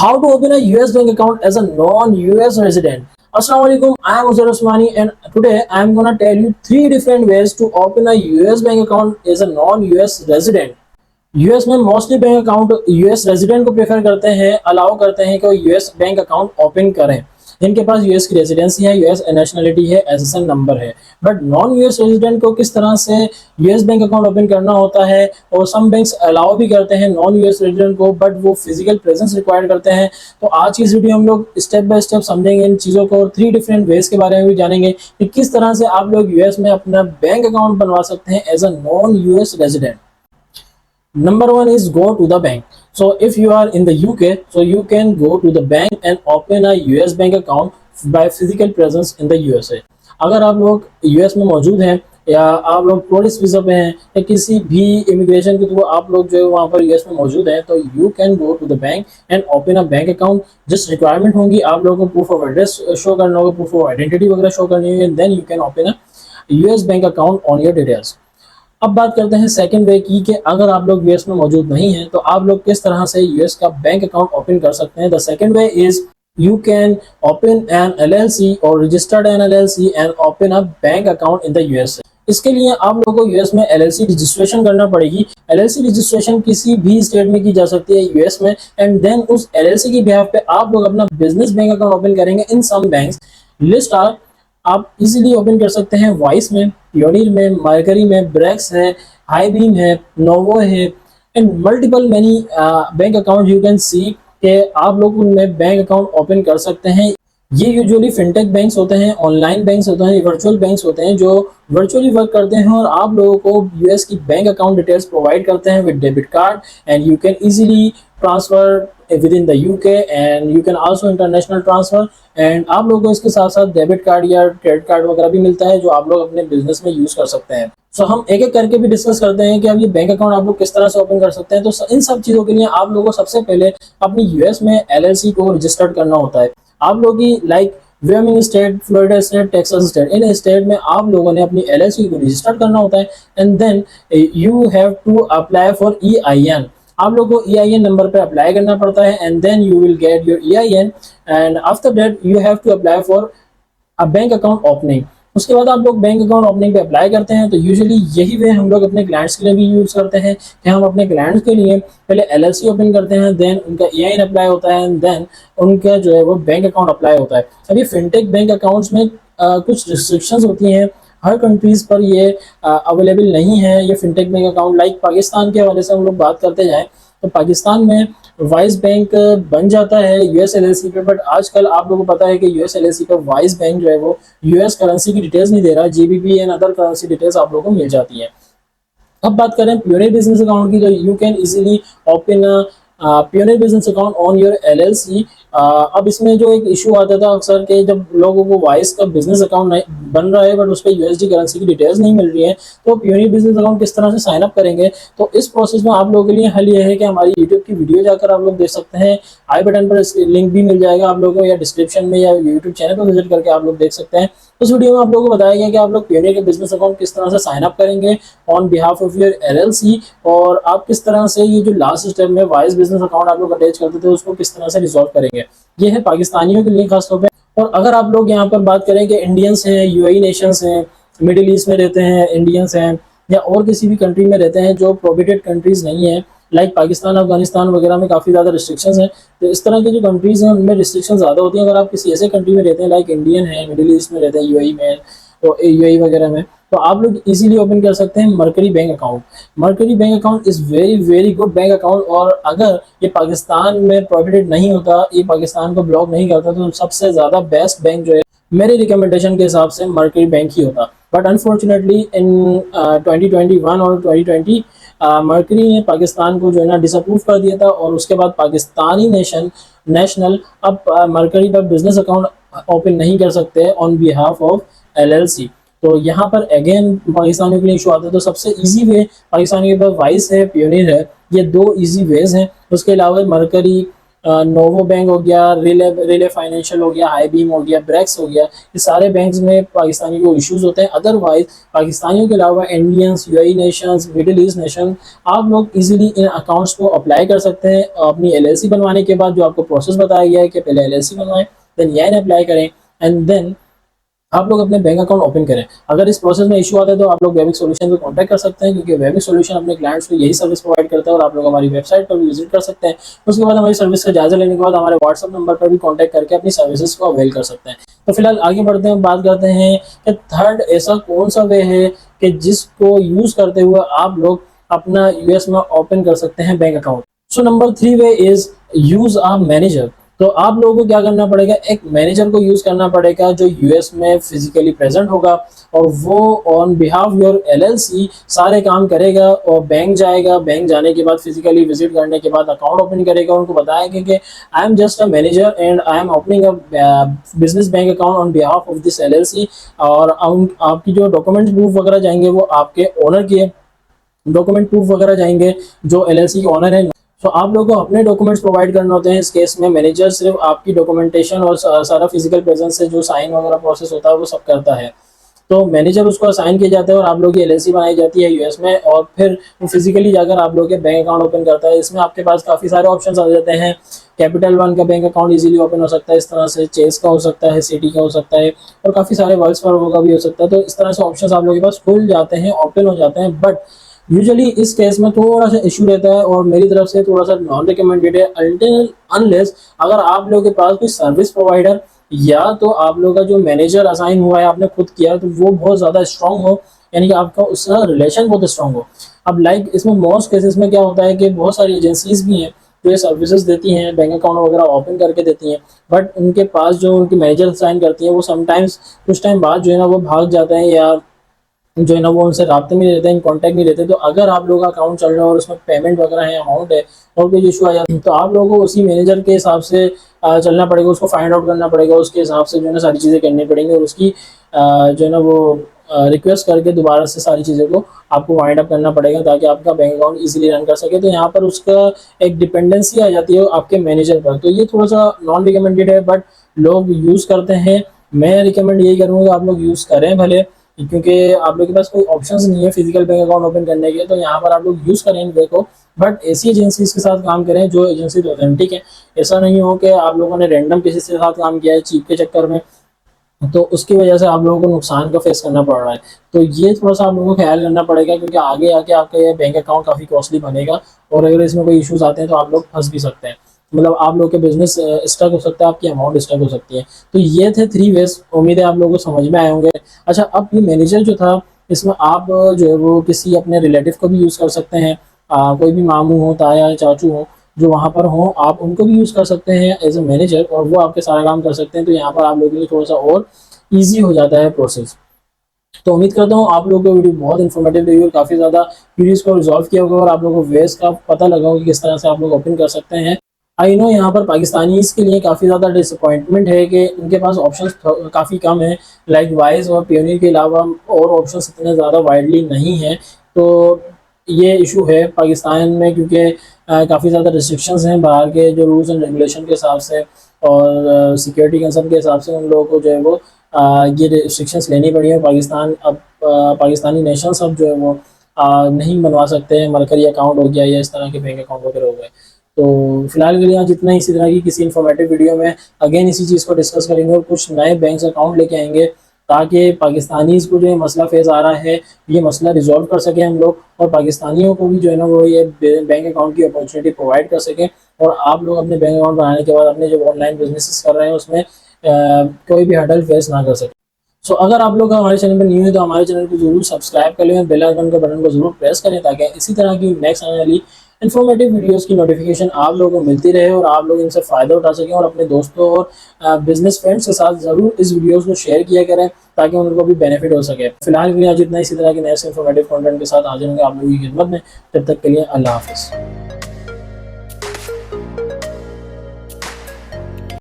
How to open a US bank account as a non-US resident. Assalamualaikum, I am Uzair Usmani and today I am gonna tell you three different ways to open a US bank account as a non-US resident. US में mostly bank account US resident को prefer करते हैं, allow करते हैं कि वो US bank account open करें जिनके पास यूएस की रेजिडेंसी है, यूएस नेशनलिटी है, एसएसएन नंबर है। बट नॉन यूएस रेजिडेंट को किस तरह से यूएस बैंक अकाउंट ओपन करना होता है, और सम बैंक्स अलाउ भी करते हैं नॉन यूएस रेजिडेंट को, बट वो फिजिकल प्रेजेंस रिक्वायर करते हैं। तो आज की इस वीडियो हम लोग स्टेप बाय स्टेप समझेंगे इन चीज़ों को, और थ्री डिफरेंट वेज के बारे में भी जानेंगे कि किस तरह से आप लोग यूएस में अपना बैंक अकाउंट बनवा सकते हैं as a non US resident. Number one is go to the bank. So if you are in the UK, so you can go to the bank and open a US bank account by physical presence in the USA. अगर आप लोग US में मौजूद हैं या आप लोग tourist visa पे हैं या किसी भी इमिग्रेशन के थ्रू आप लोग जो है वहाँ पर US में मौजूद हैं, तो you can go to the bank and open a bank account. Just requirement होंगी, आप लोगों को प्रूफ ऑफ एड्रेस शो करना होगा, प्रूफ ऑफ आइडेंटिटी वगैरह शो करनी होगी, then you can open a US bank account on your details. अब बात करते हैं सेकंड वे की, कि अगर आप लोग यूएस में मौजूद नहीं हैं तो आप लोग किस तरह से यूएस का बैंक अकाउंट ओपन कर सकते हैं। The second way is you can open an LLC और registered an LLC and open a bank account in the US. इसके लिए आप लोगों को यूएस में एलएलसी रजिस्ट्रेशन करना पड़ेगी। एलएलसी रजिस्ट्रेशन किसी भी स्टेट में की जा सकती है यूएस में, एंड देन उस एलएलसी की बिहाफ पे आप लोग अपना बिजनेस बैंक अकाउंट ओपन करेंगे इन सम बैंक्स। लिस्ट आर आप इजीली ओपन कर सकते हैं वाइस में, पियोनियर में, मरकरी में, ब्रेक्स है, हाईबीम है, नोवो है, and multiple many bank account you can see कि आप लोग उनमें बैंक अकाउंट ओपन कर सकते हैं। ये यूजुअली फिनटेक बैंक्स होते हैं, ऑनलाइन बैंक्स होते हैं, वर्चुअल बैंक्स होते हैं जो वर्चुअली वर्क करते हैं और आप लोगों को यूएस की बैंक अकाउंट डिटेल्स प्रोवाइड करते हैं with debit card, and you can easily transfer within the UK and you can also international transfer। And आप लोगों को इसके साथ साथ डेबिट कार्ड या क्रेडिट कार्ड वगैरह भी मिलता है जो आप लोग अपने बिजनेस में यूज कर सकते हैं। सो हम एक एक करके भी डिस्कस करते हैं कि अब ये बैंक अकाउंट आप लोग किस तरह से ओपन कर सकते हैं। तो इन सब चीज़ों के लिए आप लोगों को सबसे पहले अपनी यूएस में एलएलसी को रजिस्टर्ड करना होता है। आप लोग की like Wyoming state, Florida state, Texas state, इन स्टेट में आप लोगों ने अपनी एलएलसी को रजिस्टर करना होता है, and then you have to apply for EIN। आप लोगों को EIN नंबर पे अप्लाई करना पड़ता है, and then you will get your EIN, and after that you have to apply for a bank account opening. उसके बाद आप लोग बैंक अकाउंट ओपनिंग पे अप्लाई करते हैं। तो यूजुअली यही वे हम लोग अपने क्लाइंट्स के लिए भी यूज़ करते हैं कि हम अपने क्लाइंट्स के लिए पहले LLC ओपन करते हैं, देन उनका EIN अप्लाई होता है, एंड देन उनका जो है वो बैंक अकाउंट अप्लाई होता है। अभी फिनटेक बैंक अकाउंट्स में कुछ रिस्ट्रिक्शंस होती हैं, हर कंट्रीज़ पर ये अवेलेबल नहीं है ये fintech bank account. Like Pakistan के हवाले से हम लोग बात करते जाएँ तो पाकिस्तान में वाइस बैंक बन जाता है यूएस एलएलसी पे, बट आजकल आप लोगों को पता है कि यूएस एलएलसी पे वाइस बैंक जो है वो यूएस करेंसी की डिटेल्स नहीं दे रहा, GBP and other currency details आप लोगों को मिल जाती है। अब बात करें पियोनियर बिजनेस अकाउंट की, तो you can easily open pioneer business account on your LLC. अब इसमें जो एक इशू आता था अक्सर के जब लोगों को वाइस का बिजनेस अकाउंट बन रहा है बट उस पर यूएसडी करेंसी की डिटेल्स नहीं मिल रही है, तो पियोनियर बिजनेस अकाउंट किस तरह से साइन अप करेंगे। तो इस प्रोसेस में आप लोगों के लिए हल ये है कि हमारी यूट्यूब की वीडियो जाकर आप लोग देख सकते हैं, आई बटन पर लिंक भी मिल जाएगा आप लोगों को, या डिस्क्रिप्शन में या यूट्यूब चैनल पर विजिट करके आप लोग देख सकते हैं। उस वीडियो में आप लोगों को बताया गया कि आप लोग पियोनियर के बिजनेस अकाउंट किस तरह से साइन अप करेंगे on behalf of your LLC, और आप किस तरह से ये जो लास्ट स्टेप में वाइस बिजनेस अकाउंट आप लोग अटैच करते थे उसको किस तरह से रिजॉल्व करेंगे। ये है पाकिस्तानियों के लिए खासतौर पे। और अगर आप लोग यहाँ पर बात करें कि इंडियंस हैं, यूएई नेशंस हैं, मिडिल ईस्ट में रहते हैं इंडियंस हैं, या और किसी भी कंट्री में रहते हैं जो प्रोहिबिटेड कंट्रीज नहीं है, लाइक पाकिस्तान, अफगानिस्तान वगैरह में काफ़ी ज़्यादा रिस्ट्रिक्शंस हैं, तो इस तरह की जो कंट्रीज़ हैं उनमें रिस्ट्रिक्शन ज़्यादा होती हैं। अगर आप किसी ऐसे कंट्री में रहते हैं लाइक इंडियन है, मिडिल ईस्ट में रहते हैं, यूएई में, तो यूएई वगैरह में, तो आप लोग इजीली ओपन कर सकते हैं mercury bank account. Mercury bank account is very very good bank account, और अगर ये पाकिस्तान में प्रोहिबिटेड नहीं होता, ये पाकिस्तान को ब्लॉक नहीं करता, तो सबसे ज़्यादा बेस्ट बैंक जो है मेरे रिकमेंडेशन के हिसाब से मरकरी बैंक ही होता। बट अनफॉर्चुनेटली इन 2021 और 2020 मरकरी ने पाकिस्तान को जो है ना डिसअप्रूव कर दिया था, और उसके बाद पाकिस्तानी नेशनल अब मरकरी पर बिजनेस अकाउंट ओपन नहीं कर सकते ऑन बिहाफ ऑफ एलएलसी। तो यहाँ पर अगेन पाकिस्तानियों के लिए इशू आता है। तो सबसे इजी वे पाकिस्तानियों के पास वाइस है, पियोनियर है, ये दो इजी वेज हैं। उसके अलावा मरकरी नोवो बैंक हो गया, रिले फाइनेंशियल हो गया, आई बीम हो गया, ब्रेक्स हो गया, ये सारे बैंक्स में पाकिस्तानी को इश्यूज होते हैं। अदरवाइज पाकिस्तानियों के अलावा Indians, UAE Nations, middle east nation, आप लोग इजीली इन अकाउंट्स को अप्लाई कर सकते हैं। अपनी एलएलसी बनवाने के बाद जो आपको प्रोसेस बताया गया है कि पहले एलएलसी बनवाएं, देन ईआईएन अप्लाई करें, एंड देन आप लोग अपने बैंक अकाउंट ओपन करें। अगर इस प्रोसेस में इशू आता है तो आप लोग वेबिक सॉल्यूशन को कांटेक्ट कर सकते हैं, क्योंकि वेबिक सॉल्यूशन अपने क्लाइंट्स को यही सर्विस प्रोवाइड करता है। और आप लोग हमारी वेबसाइट पर भी विजिट कर सकते हैं। उसके बाद हमारी सर्विस का जायजा लेने के बाद हमारे व्हाट्सअप नंबर पर भी कॉन्टैक्ट करके अपनी सर्विसेज को अवेल कर सकते हैं। तो फिलहाल आगे बढ़ते हैं, बात करते हैं कि थर्ड ऐसा कौन सा वे है कि जिसको यूज करते हुए आप लोग अपना यूएस में ओपन कर सकते हैं bank account. So number 3 way is use a manager. तो आप लोगों को क्या करना पड़ेगा, एक मैनेजर को यूज करना पड़ेगा जो यूएस में फिजिकली प्रेजेंट होगा, और वो ऑन बिहाफ योर एलएलसी सारे काम करेगा। और बैंक जाएगा, बैंक जाने के बाद फिजिकली विजिट करने के बाद अकाउंट ओपन करेगा। उनको बताएगा कि I am just a manager and I am opening a business bank account on behalf of this LLC. और आपकी जो डॉक्यूमेंट प्रूफ वगैरह जाएंगे वो आपके ओनर के डॉक्यूमेंट प्रूफ वगैरह जाएंगे जो एलएलसी के ओनर है। तो आप लोगों को अपने डॉक्यूमेंट्स प्रोवाइड करने होते हैं। इस केस में मैनेजर सिर्फ आपकी डॉक्यूमेंटेशन और सारा फिजिकल प्रेजेंस से जो साइन वगैरह प्रोसेस होता है वो सब करता है। तो मैनेजर उसको असाइन किया जाता है और आप लोगों की एलएलसी बनाई जाती है यूएस में, और फिर वो फिजिकली जाकर आप लोगों के बैंक अकाउंट ओपन करता है। इसमें आपके पास काफ़ी सारे ऑप्शंस आ जाते हैं। कैपिटल वन का बैंक अकाउंट इजीली ओपन हो सकता है, इस तरह से चेस का हो सकता है, सिटी का हो सकता है, और काफ़ी सारे वर्ल्ड फार्गो का भी हो सकता है। तो इस तरह से ऑप्शंस आप लोगों के पास खुल जाते हैं, ओपन हो जाते हैं। बट यूजुअली इस केस में थोड़ा सा इशू रहता है, और मेरी तरफ से थोड़ा सा नॉन रिकमेंडेड है अनटिल अनलेस अगर आप लोगों के पास कोई सर्विस प्रोवाइडर या तो आप लोगों का जो मैनेजर असाइन हुआ है आपने खुद किया तो वो बहुत ज़्यादा स्ट्रांग हो, यानी कि आपका उसका रिलेशन बहुत स्ट्रांग हो। अब लाइक इसमें मोस्ट केसेस में क्या होता है कि बहुत सारी एजेंसीज भी हैं जो ये सर्विसेज देती हैं, बैंक अकाउंट वगैरह ओपन करके देती हैं, बट उनके पास जो उनकी मैनेजर असाइन करती हैं वो समटाइम्स कुछ टाइम बाद जो है ना वो भाग जाते हैं, या जो है ना वो उनसे राब्ते में रहते हैं, कॉन्टैक्ट नहीं रहते। तो अगर आप लोगों का अकाउंट चल रहा है और उसमें पेमेंट वगैरह है, अमाउंट है, और कोई इशू आ जाता है, तो आप लोगों को उसी मैनेजर के हिसाब से चलना पड़ेगा, उसको फाइंड आउट करना पड़ेगा, उसके हिसाब से जो है ना सारी चीज़ें करनी पड़ेंगी, और उसकी जो है ना वो रिक्वेस्ट करके दोबारा से सारी चीज़ों को आपको वाइंड अप करना पड़ेगा, ताकि आपका बैंक अकाउंट इजीली रन कर सके। तो यहाँ पर उसका एक डिपेंडेंसी आ जाती है आपके मैनेजर पर। तो ये थोड़ा सा नॉन रिकमेंडेड है, बट लोग यूज़ करते हैं। मैं रिकमेंड यही करूँगा कि आप लोग यूज़ करें भले, क्योंकि आप लोग के पास कोई ऑप्शंस नहीं है फिजिकल बैंक अकाउंट ओपन करने के, तो यहाँ पर आप लोग यूज़ करें इनके को, बट ऐसी एजेंसीज के साथ काम करें जो एजेंसी ऑथेंटिक है। ऐसा नहीं हो कि आप लोगों ने रैंडम किसी के साथ काम किया है चीप के चक्कर में, तो उसकी वजह से आप लोगों को नुकसान का फेस करना पड़ रहा है। तो ये थोड़ा सा आप लोगों को ख्याल करना पड़ेगा, क्योंकि आगे आके आपका ये बैंक अकाउंट काफ़ी कॉस्टली बनेगा, और अगर इसमें कोई इश्यूज आते हैं तो आप लोग फंस भी सकते हैं, मतलब आप लोग के बिजनेस स्टक हो सकता है, आपकी अमाउंट स्टक हो सकती है। तो ये थे 3 वेज, उम्मीद है आप लोगों को समझ में आए होंगे। अच्छा, अब ये मैनेजर जो था इसमें आप जो है वो किसी अपने रिलेटिव को भी यूज़ कर सकते हैं। कोई भी मामू हो, ताया, चाचू हो जो वहाँ पर हो, आप उनको भी यूज़ कर सकते हैं एज ए मैनेजर, और वो आपके सारा काम कर सकते हैं। तो यहाँ पर आप लोगों के लिए थोड़ा सा और ईजी हो जाता है प्रोसेस। तो उम्मीद करता हूँ आप लोगों को वीडियो बहुत इन्फॉर्मेटिव रही और काफ़ी ज़्यादा क्यूरीज को रिजॉल्व किया होगा, और आप लोगों को वेज का पता लगा होगा कि किस तरह से आप लोग ओपन कर सकते हैं। आई नो यहाँ पर पाकिस्तानीज के लिए काफ़ी ज़्यादा डिसअपॉइंटमेंट है कि उनके पास ऑप्शंस काफ़ी कम है, लाइक वाइज और पियोनियर के अलावा और ऑप्शंस इतने ज़्यादा वाइडली नहीं हैं। तो ये इशू है पाकिस्तान में, क्योंकि काफ़ी ज़्यादा रिस्ट्रिक्शंस हैं बाहर के जो रूल्स एंड रेगुलेशन के हिसाब से, और सिक्योरिटी कंसर्न के हिसाब से उन लोगों को जो है वो ये रिस्ट्रिक्शंस लेनी पड़ी है। पाकिस्तान अब पाकिस्तानी नेशंस अब जो है वो नहीं बनवा सकते हैं मरकरी अकाउंट हो गया या इस तरह के बैंक अकाउंट वगैरह हो गए। तो फिलहाल के लिए आज इतना ही। इसी तरह की किसी इन्फॉर्मेटिव वीडियो में अगेन इसी चीज़ को डिस्कस करेंगे और कुछ नए बैंक अकाउंट लेके आएंगे, ताकि पाकिस्तानीज़ को जो ये मसला फेस आ रहा है ये मसला रिजॉल्व कर सकें हम लोग, और पाकिस्तानियों को भी जो है ना वो ये बैंक अकाउंट की अपॉर्चुनिटी प्रोवाइड कर सकें, और आप लोग अपने बैंक अकाउंट बनाने के बाद अपने जो ऑनलाइन बिजनेस कर रहे हैं उसमें कोई भी हडल फेस ना कर सके। सो अगर आप लोग हमारे चैनल पर न्यू है तो हमारे चैनल को जरूर सब्सक्राइब कर लें, बेल आइकन का बटन को जरूर प्रेस करें, ताकि इसी तरह की नेक्स्ट आने वाली इन्फॉर्मेटिव वीडियोस की नोटिफिकेशन आप लोगों को मिलती रहे और आप लोग इनसे फ़ायदा उठा सकें, और अपने दोस्तों और बिजनेस फ्रेंड्स के साथ ज़रूर इस वीडियोस को शेयर किया करें ताकि उनको भी बेनिफिट हो सके। फिलहाल के लिए आज इतना। इसी तरह के नेक्स्ट इन्फॉर्मेटिव कंटेंट के साथ हाजिर होंगे आप लोगों की खिदमत में। तब तक के लिए अल्लाह हाफिज़।